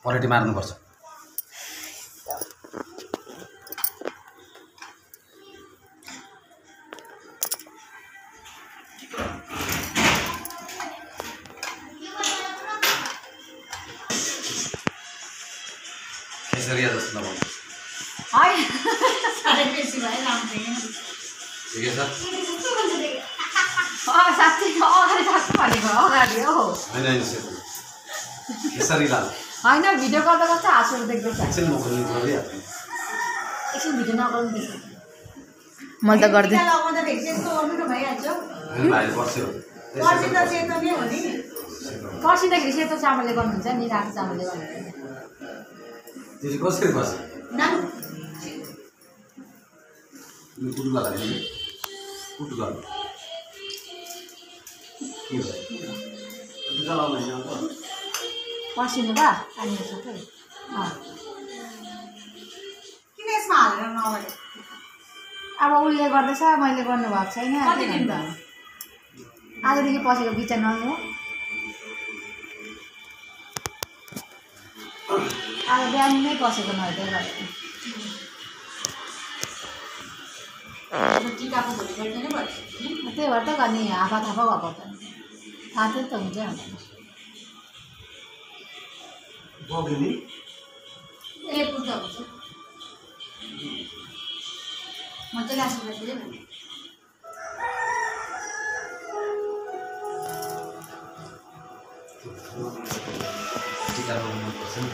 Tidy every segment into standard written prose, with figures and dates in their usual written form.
पलेटी मार्नुपर्छ। केसरिया जस्तो नभन्नु हाय सारे बेसी भयो लाउँथे ठिकै छ। साथी अगाडि राख्नु भनेको अगाडि हो होइन केसरी लाल होइन भिडियो गर्दा कस्तो हाँसुहरू देख्दैछ एकछिन म खोल्नु गरिहाल्छु। एकछिन भिडियो नगर्नु देख्छ मैले त गर्दिनँ लगाउँदाखेरि त्यस्तो गर्नु त भइहाल्छ भाइ बस्यो पर्सि त सेतो नै हो नि पर्सिँदाखेरि सेतो चामलले गर्नुहुन्छ नि रातो चामलले गर्नुहुन्छ त्यसले कसरी बस्यो नाम कुटु गर्दा कुटु गर्नु के हो जलाउनु होइन पर्सिनु बा पानी सबै किन यसमा हालेर नगरे अब उसले गर्दैछ मैले गर्नुभएको छैन आजदेखि पसेको बिचा नहुनु आज बिहान नै पसेको नहुँदै गरेको टिकाको भोलिपल्ट नै भयो त्यही भएर त गर्ने हाफा थापा भएको त थाहा थियो त हुन्छ बगिनी ए पूजा हुन्छ मजाले आशीर्वाद दिए भने टिका लगाउनु पर्छ नि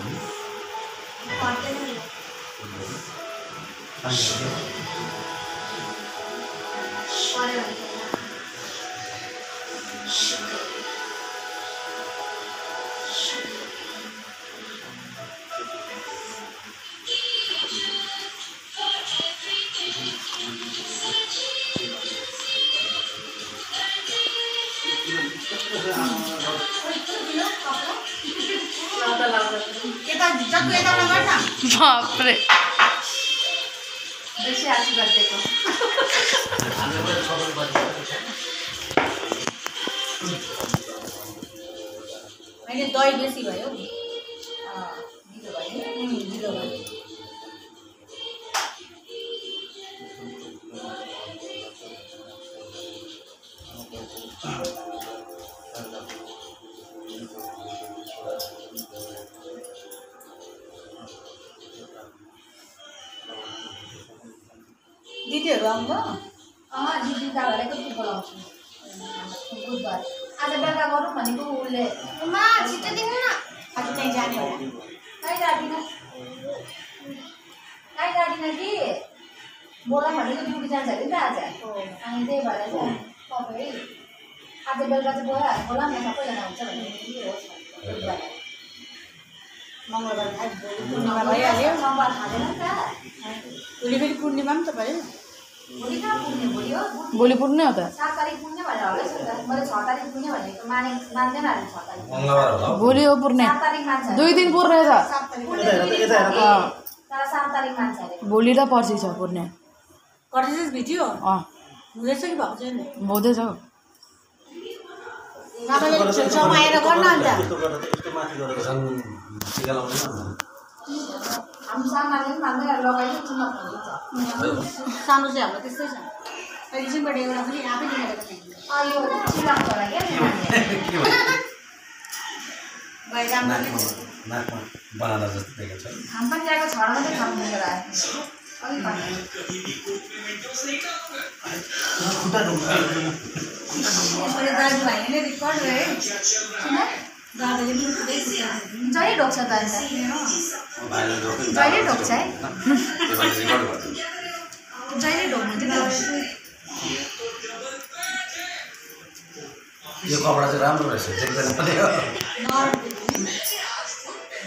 बाप्रे बेसी आशीर्वाद दिएको अहिले दही बेसी भयो ढिलो भयो दिदीहरू आउँदा दिदी दादालाई कति बोलाउँछु बुधबार आज बेलुका गरौँ भनेको उसले छिटो दिनु न आज चाहिँ जाने होला कहीँ जाँदिनँ कि बोला भनेको ड्युटी जान्छ अरे नि त आज अनि त्यही भएर चाहिँ तपाईँ आज बेलुका चाहिँ बोला न सबैजना हुन्छ भने बुधबार मङ्गलबार पूर्णिमा भइहाल्यो मङ्गलबार खाँदैन नि त भोलि फेरि पूर्णिमा पनि त भयो भोलि कहाँ पुग्ने भोलि हो भोलि पुग्ने हो त 7 तारिक पुग्ने भनेर होला मैले 6 तारिक पुग्ने भनेको मान्दैन अरे 6 तारिक मङ्गलबार होला भोलि हो पुग्ने 7 तारिक मान्छ 2 दिन पुग्ने छ 7 तारिक तर 7 तारिक मान्छ अरे भोलि र पर्सि छ पुग्ने गर्दैछ भिडियो हुँदैछ कि भएको छैन हुँदैछ नभए समाएर गर्न अन्त टिका लगाउनु हामी सामानले पनि मान्दै लगाइदियो चुम्मा खान्छ सानो चाहिँ हाम्रो त्यस्तै छ एकछिनबाट एउटा पनि आफै लिएर यो चिलाउँछ होला क्या भाइ राम्रो नाकमा बनाएर जस्तो देखेको छ हामी पनि त्यहाँको छडा मात्रै खानु लिएर आयो दाजुभाइले नै रिकर्ड है दादाले पनि जहिले ढोक्छ त अन्त जहिले ढोक्छ है जहिले ढोक्नु चाहिँ यो कपडा चाहिँ राम्रो रहेछ देख्दैन पनि हो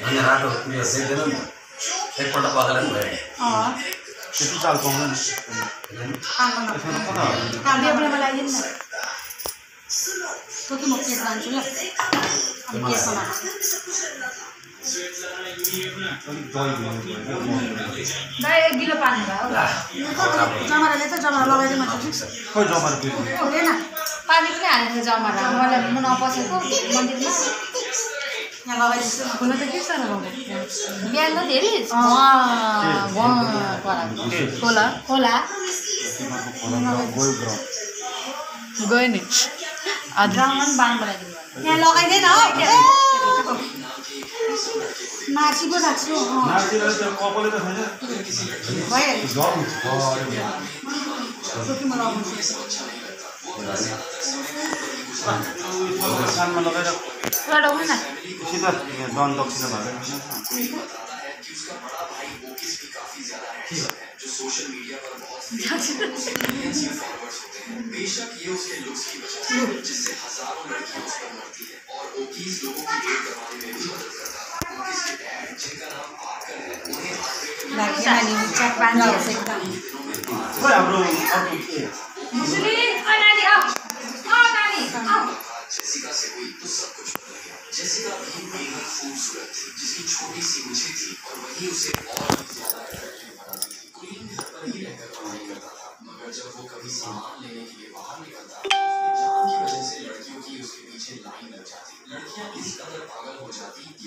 अनि रातो उयो देख्दैन नि एकपल्ट पकाएर पनि भयो त्यति चाल पाउँदैन बेब्रेमा लगाइदिनु न सोध्नु म केक लान्छु ल अनि केकमा लाग्छ दही 1 किलो पानी भयो जमराले त जमरा लगाइदिनु मान्छ खोइ जमरा हुँदैन हालेको थियो जमरा मैले म नपसेको मन्दिरमा यहाँ लगाइदिन्छु खोला त के सानो बाबु बिहान त धेरै खोला खोला गयो नि आज ग्राउन्डमा पनि बाँध बनाइदिनु यहाँ लगाइदिएन हो मार्ची पो राख्छु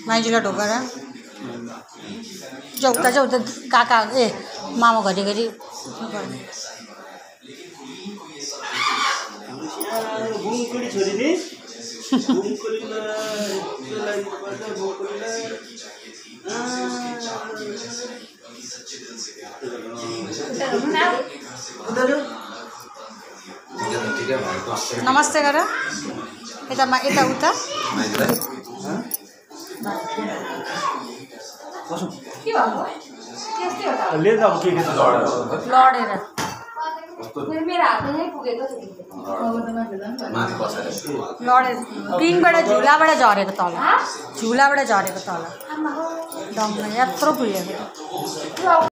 माइजूलाई ढोका र जाउँ त काका ए मामा घरिघरि नमस्ते गर यता उता लडेर मेरो हातमा नै पुगेको लडेर टिङबाट झुलाबाट झरेको तल झुलाबाट झरेको तल डङ्गमा यत्रो पुगेको